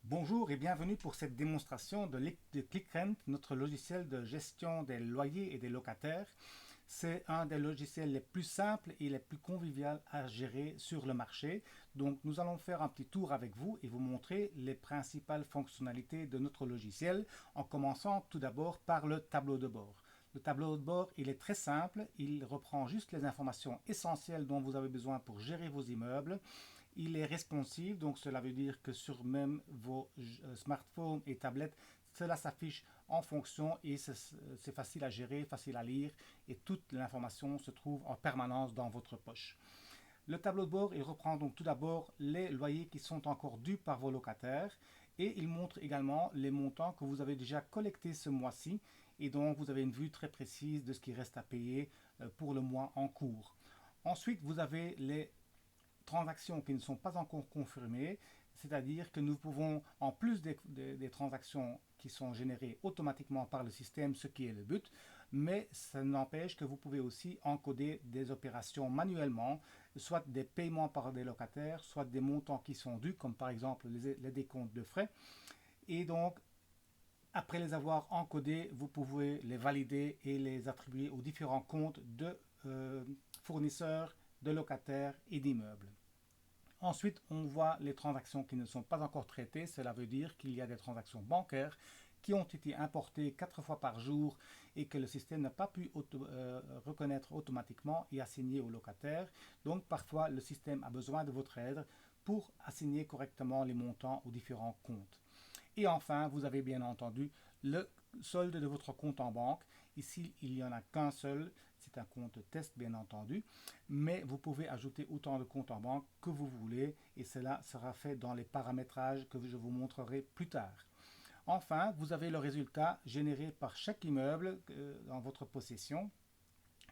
Bonjour et bienvenue pour cette démonstration de ClickRent, notre logiciel de gestion des loyers et des locataires. C'est un des logiciels les plus simples et les plus conviviaux à gérer sur le marché. Donc nous allons faire un petit tour avec vous et vous montrer les principales fonctionnalités de notre logiciel en commençant tout d'abord par le tableau de bord. Le tableau de bord, il est très simple, il reprend juste les informations essentielles dont vous avez besoin pour gérer vos immeubles. Il est responsive, donc cela veut dire que sur même vos smartphones et tablettes, cela s'affiche en fonction et c'est facile à gérer, facile à lire et toute l'information se trouve en permanence dans votre poche. Le tableau de bord, il reprend donc tout d'abord les loyers qui sont encore dus par vos locataires et il montre également les montants que vous avez déjà collectés ce mois-ci et donc vous avez une vue très précise de ce qui reste à payer pour le mois en cours. Ensuite, vous avez les transactions qui ne sont pas encore confirmées, c'est-à-dire que nous pouvons, en plus des transactions qui sont générées automatiquement par le système, ce qui est le but, mais ça n'empêche que vous pouvez aussi encoder des opérations manuellement, soit des paiements par des locataires, soit des montants qui sont dus, comme par exemple les décomptes de frais. Et donc, après les avoir encodés, vous pouvez les valider et les attribuer aux différents comptes de fournisseurs, de locataires et d'immeubles. Ensuite, on voit les transactions qui ne sont pas encore traitées. Cela veut dire qu'il y a des transactions bancaires qui ont été importées 4 fois par jour et que le système n'a pas pu reconnaître automatiquement et assigner aux locataires. Donc parfois, le système a besoin de votre aide pour assigner correctement les montants aux différents comptes. Et enfin, vous avez bien entendu le solde de votre compte en banque. Ici, il n'y en a qu'un seul. C'est un compte test, bien entendu. Mais vous pouvez ajouter autant de comptes en banque que vous voulez. Et cela sera fait dans les paramétrages que je vous montrerai plus tard. Enfin, vous avez le résultat généré par chaque immeuble dans votre possession.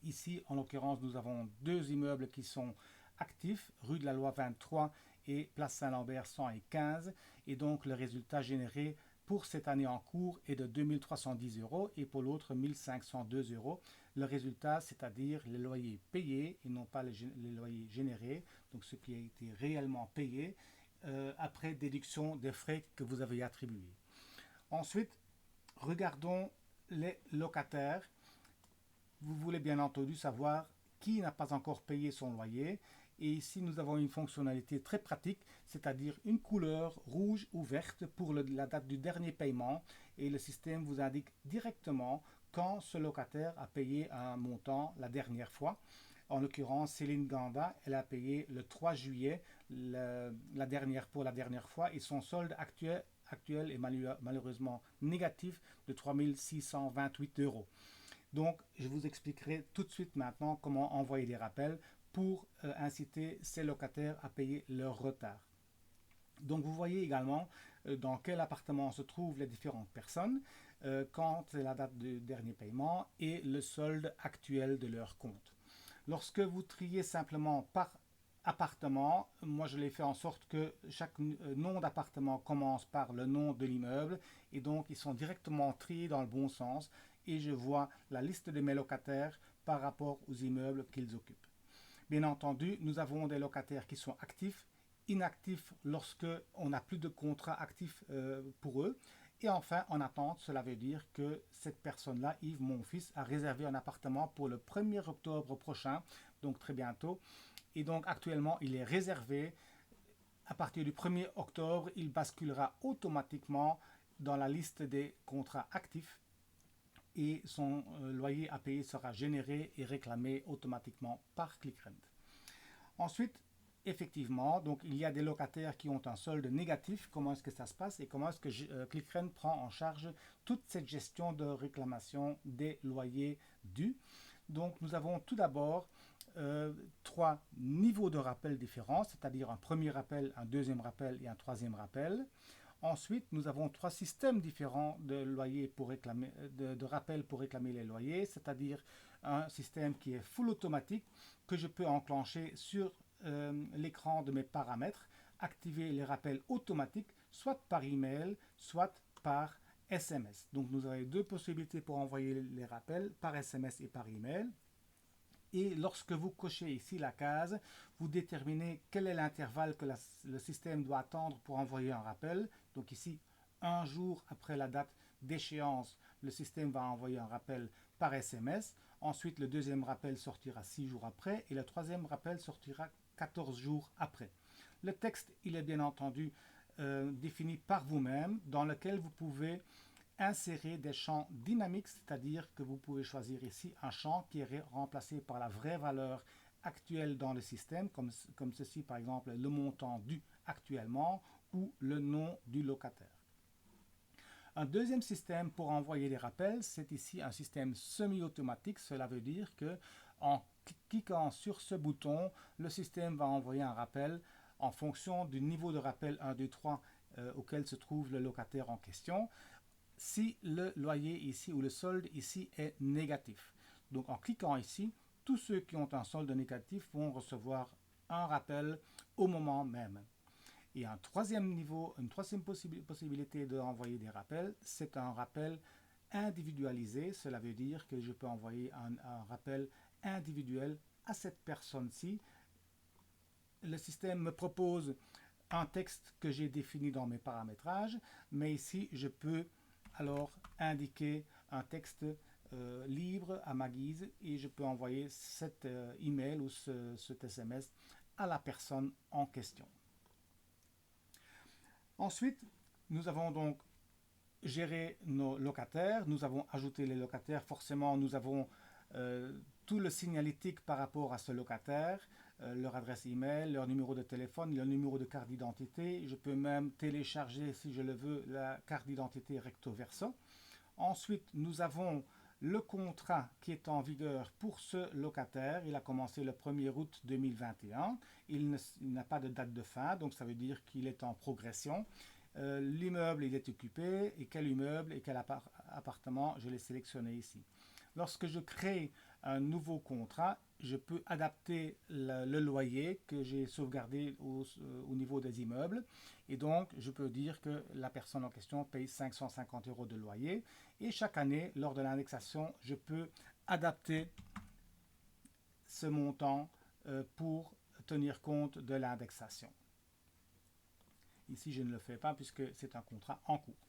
Ici, en l'occurrence, nous avons deux immeubles qui sont actifs, rue de la Loi 23 et place Saint-Lambert 115. Et donc, le résultat généré pour cette année en cours est de 2310 euros et pour l'autre 1502 euros. Le résultat, c'est-à-dire les loyers payés et non pas les loyers générés, donc ce qui a été réellement payé après déduction des frais que vous avez attribués. Ensuite, regardons les locataires. Vous voulez bien entendu savoir qui n'a pas encore payé son loyer. Et ici, nous avons une fonctionnalité très pratique, c'est-à-dire une couleur rouge ou verte pour la date du dernier paiement. Et le système vous indique directement quand ce locataire a payé un montant la dernière fois. En l'occurrence, Céline Ganda, elle a payé le 3 juillet pour la dernière fois et son solde actuel est malheureusement négatif de 3628 euros. Donc, je vous expliquerai tout de suite maintenant comment envoyer des rappels pour inciter ces locataires à payer leur retard. Donc, vous voyez également dans quel appartement se trouvent les différentes personnes, quand c'est la date du dernier paiement et le solde actuel de leur compte. Lorsque vous triez simplement par appartement, moi je l'ai fait en sorte que chaque nom d'appartement commence par le nom de l'immeuble et donc ils sont directement triés dans le bon sens et je vois la liste de mes locataires par rapport aux immeubles qu'ils occupent. Bien entendu, nous avons des locataires qui sont actifs, inactifs lorsque on n'a plus de contrat actif pour eux. Et enfin, en attente, cela veut dire que cette personne-là, Yves, mon fils, a réservé un appartement pour le 1er octobre prochain, donc très bientôt. Et donc actuellement, il est réservé. À partir du 1er octobre, il basculera automatiquement dans la liste des contrats actifs et son loyer à payer sera généré et réclamé automatiquement par ClickRent. Ensuite, effectivement, donc il y a des locataires qui ont un solde négatif. Comment est-ce que ça se passe et comment est-ce que ClickRent prend en charge toute cette gestion de réclamation des loyers dus? Donc nous avons tout d'abord trois niveaux de rappel différents, c'est-à-dire un premier rappel, un deuxième rappel et un troisième rappel. Ensuite, nous avons trois systèmes différents de rappel pour réclamer les loyers, c'est-à-dire un système qui est full automatique que je peux enclencher sur l'écran de mes paramètres, activer les rappels automatiques, soit par email, soit par SMS. Donc nous avons deux possibilités pour envoyer les rappels, par SMS et par email. Et lorsque vous cochez ici la case, vous déterminez quel est l'intervalle que le système doit attendre pour envoyer un rappel. Donc ici, un jour après la date d'échéance, le système va envoyer un rappel par SMS. Ensuite, le deuxième rappel sortira 6 jours après et le troisième rappel sortira 14 jours après. Le texte, il est bien entendu défini par vous-même, dans lequel vous pouvez insérer des champs dynamiques, c'est-à-dire que vous pouvez choisir ici un champ qui est remplacé par la vraie valeur actuelle dans le système, comme ceci par exemple le montant dû actuellement ou le nom du locataire. Un deuxième système pour envoyer des rappels, c'est ici un système semi-automatique. Cela veut dire que en cliquant sur ce bouton, le système va envoyer un rappel en fonction du niveau de rappel 1, 2, 3 auquel se trouve le locataire en question, si le loyer ici ou le solde ici est négatif. Donc en cliquant ici, tous ceux qui ont un solde négatif vont recevoir un rappel au moment même. Et un troisième niveau, une troisième possibilité d'envoyer des rappels, c'est un rappel individualisé. Cela veut dire que je peux envoyer un rappel individuel à cette personne-ci. Le système me propose un texte que j'ai défini dans mes paramétrages, mais ici je peux alors indiquer un texte libre à ma guise et je peux envoyer cet email ou cet SMS à la personne en question. Ensuite, nous avons donc géré nos locataires, nous avons ajouté les locataires, forcément nous avons tout le signalétique par rapport à ce locataire, leur adresse email, leur numéro de téléphone, leur numéro de carte d'identité. Je peux même télécharger, si je le veux, la carte d'identité recto verso. Ensuite, nous avons le contrat qui est en vigueur pour ce locataire. Il a commencé le 1er août 2021. Il n'a pas de date de fin, donc ça veut dire qu'il est en progression. L'immeuble, il est occupé, et quel immeuble et quel appartement, je l'ai sélectionné ici. Lorsque je crée un nouveau contrat, je peux adapter le loyer que j'ai sauvegardé au niveau des immeubles. Et donc, je peux dire que la personne en question paye 550 € de loyer. Et chaque année, lors de l'indexation, je peux adapter ce montant pour tenir compte de l'indexation. Ici, je ne le fais pas puisque c'est un contrat en cours.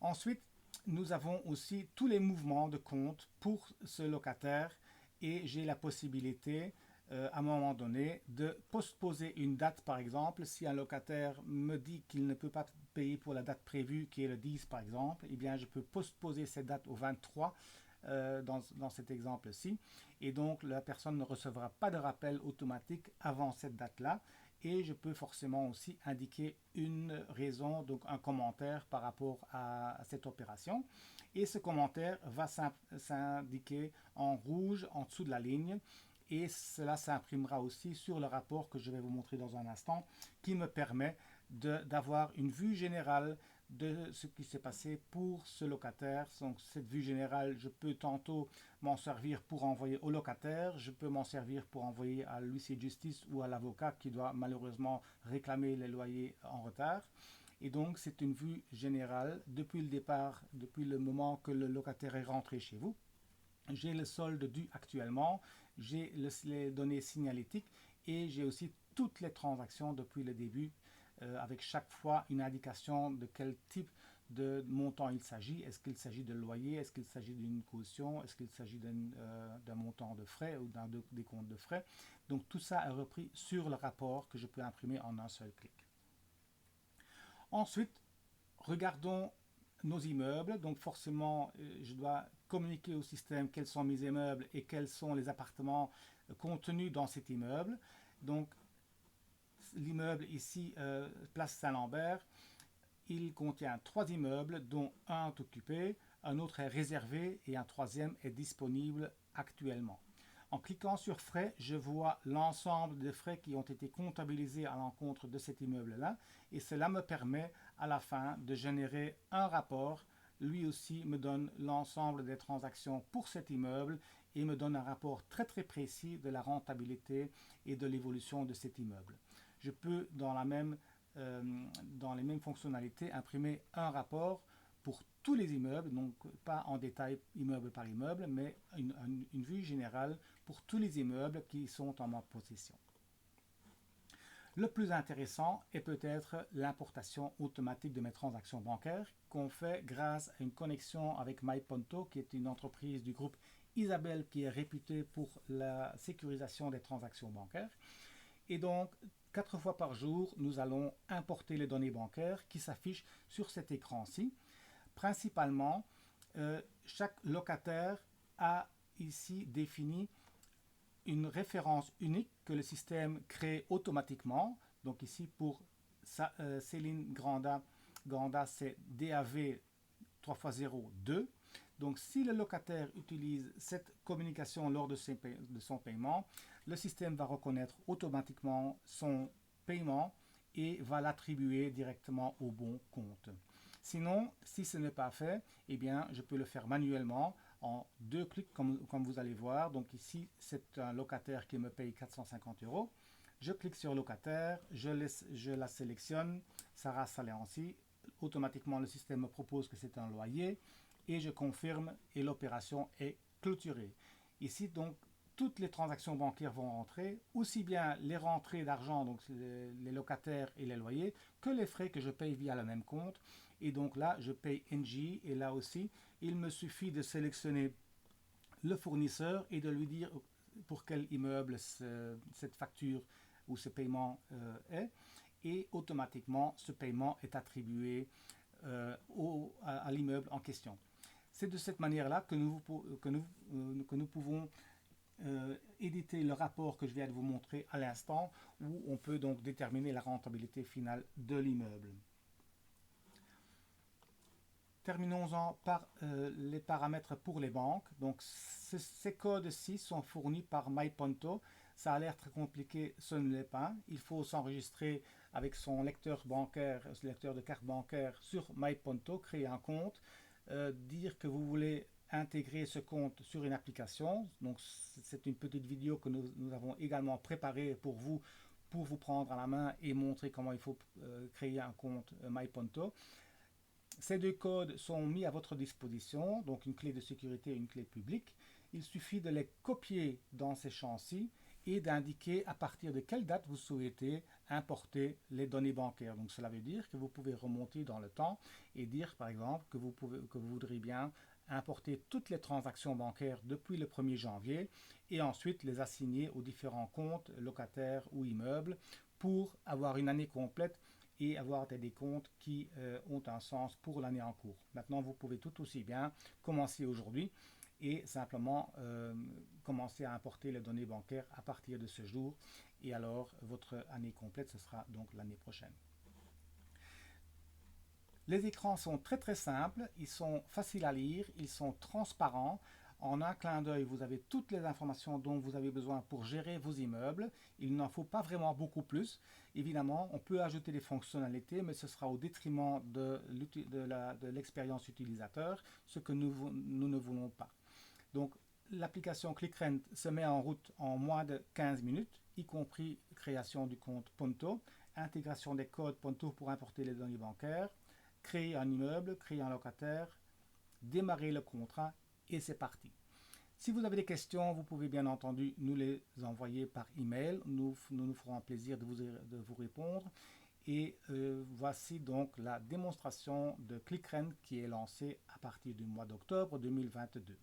Ensuite, nous avons aussi tous les mouvements de compte pour ce locataire et j'ai la possibilité à un moment donné de postposer une date. Par exemple, si un locataire me dit qu'il ne peut pas payer pour la date prévue qui est le 10 par exemple, eh bien je peux postposer cette date au 23 dans cet exemple-ci et donc la personne ne recevra pas de rappel automatique avant cette date-là. Et je peux forcément aussi indiquer une raison, donc un commentaire par rapport à cette opération. Et ce commentaire va s'indiquer en rouge en dessous de la ligne. Et cela s'imprimera aussi sur le rapport que je vais vous montrer dans un instant, qui me permet d'avoir une vue générale de ce qui s'est passé pour ce locataire. Donc cette vue générale, je peux tantôt m'en servir pour envoyer au locataire, je peux m'en servir pour envoyer à l'huissier de justice ou à l'avocat qui doit malheureusement réclamer les loyers en retard. Et donc c'est une vue générale depuis le départ, depuis le moment que le locataire est rentré chez vous. J'ai le solde dû actuellement, j'ai les données signalétiques et j'ai aussi toutes les transactions depuis le début avec chaque fois une indication de quel type de montant il s'agit. Est-ce qu'il s'agit de loyer? Est-ce qu'il s'agit d'une caution? Est-ce qu'il s'agit d'un montant de frais ou d'un décompte de frais? Donc tout ça est repris sur le rapport que je peux imprimer en un seul clic. Ensuite, regardons nos immeubles. Donc forcément, je dois communiquer au système quels sont mes immeubles et quels sont les appartements contenus dans cet immeuble. Donc l'immeuble ici, place Saint-Lambert, il contient 3 immeubles dont un est occupé, un autre est réservé et un troisième est disponible actuellement. En cliquant sur frais, je vois l'ensemble des frais qui ont été comptabilisés à l'encontre de cet immeuble-là et cela me permet à la fin de générer un rapport. Lui aussi me donne l'ensemble des transactions pour cet immeuble et me donne un rapport très précis de la rentabilité et de l'évolution de cet immeuble. Je peux dans les mêmes fonctionnalités imprimer un rapport pour tous les immeubles, donc pas en détail immeuble par immeuble, mais une vue générale pour tous les immeubles qui sont en ma possession. Le plus intéressant est peut-être l'importation automatique de mes transactions bancaires qu'on fait grâce à une connexion avec MyPonto, qui est une entreprise du groupe Isabelle qui est réputée pour la sécurisation des transactions bancaires. Et donc, 4 fois par jour, nous allons importer les données bancaires qui s'affichent sur cet écran-ci. Principalement, chaque locataire a ici défini une référence unique que le système crée automatiquement. Donc ici pour Céline Granda, c'est DAV 3x0 2. Donc si le locataire utilise cette communication lors de son paiement, le système va reconnaître automatiquement son paiement et va l'attribuer directement au bon compte. Sinon, si ce n'est pas fait, eh bien, je peux le faire manuellement en 2 clics comme vous allez voir. Donc ici, c'est un locataire qui me paye 450 €. Je clique sur locataire, je la sélectionne, Sarah Saléancy. Automatiquement, le système me propose que c'est un loyer et je confirme et l'opération est clôturée. Ici, donc, toutes les transactions bancaires vont rentrer, aussi bien les rentrées d'argent, donc les locataires et les loyers, que les frais que je paye via le même compte. Et donc là, je paye NJ et là aussi, il me suffit de sélectionner le fournisseur et de lui dire pour quel immeuble cette facture ou ce paiement est. Et automatiquement, ce paiement est attribué à l'immeuble en question. C'est de cette manière-là que nous pouvons éditer le rapport que je viens de vous montrer à l'instant, où on peut donc déterminer la rentabilité finale de l'immeuble. Terminons-en par les paramètres pour les banques. Donc ces codes-ci sont fournis par MyPonto. Ça a l'air très compliqué, ce ne l'est pas. Il faut s'enregistrer avec son lecteur bancaire, lecteur de carte bancaire sur MyPonto, créer un compte, dire que vous voulez intégrer ce compte sur une application. Donc c'est une petite vidéo que nous avons également préparée pour vous prendre à la main et montrer comment il faut créer un compte MyPonto. Ces 2 codes sont mis à votre disposition, donc une clé de sécurité et une clé publique. Il suffit de les copier dans ces champs-ci et d'indiquer à partir de quelle date vous souhaitez importer les données bancaires. Donc cela veut dire que vous pouvez remonter dans le temps et dire par exemple que vous voudriez bien importer toutes les transactions bancaires depuis le 1er janvier et ensuite les assigner aux différents comptes locataires ou immeubles pour avoir une année complète et avoir des décomptes qui ont un sens pour l'année en cours. Maintenant, vous pouvez tout aussi bien commencer aujourd'hui et simplement commencer à importer les données bancaires à partir de ce jour. Et alors, votre année complète, ce sera donc l'année prochaine. Les écrans sont très simples, ils sont faciles à lire, ils sont transparents. En un clin d'œil, vous avez toutes les informations dont vous avez besoin pour gérer vos immeubles. Il n'en faut pas vraiment beaucoup plus. Évidemment, on peut ajouter des fonctionnalités, mais ce sera au détriment de l'expérience utilisateur, ce que nous ne voulons pas. Donc, l'application ClickRent se met en route en moins de 15 minutes, y compris création du compte Ponto, intégration des codes Ponto pour importer les données bancaires, créer un immeuble, créer un locataire, démarrer le contrat et c'est parti. Si vous avez des questions, vous pouvez bien entendu nous les envoyer par email. Nous nous ferons un plaisir de vous répondre. Et voici donc la démonstration de ClickRent qui est lancée à partir du mois d'octobre 2022.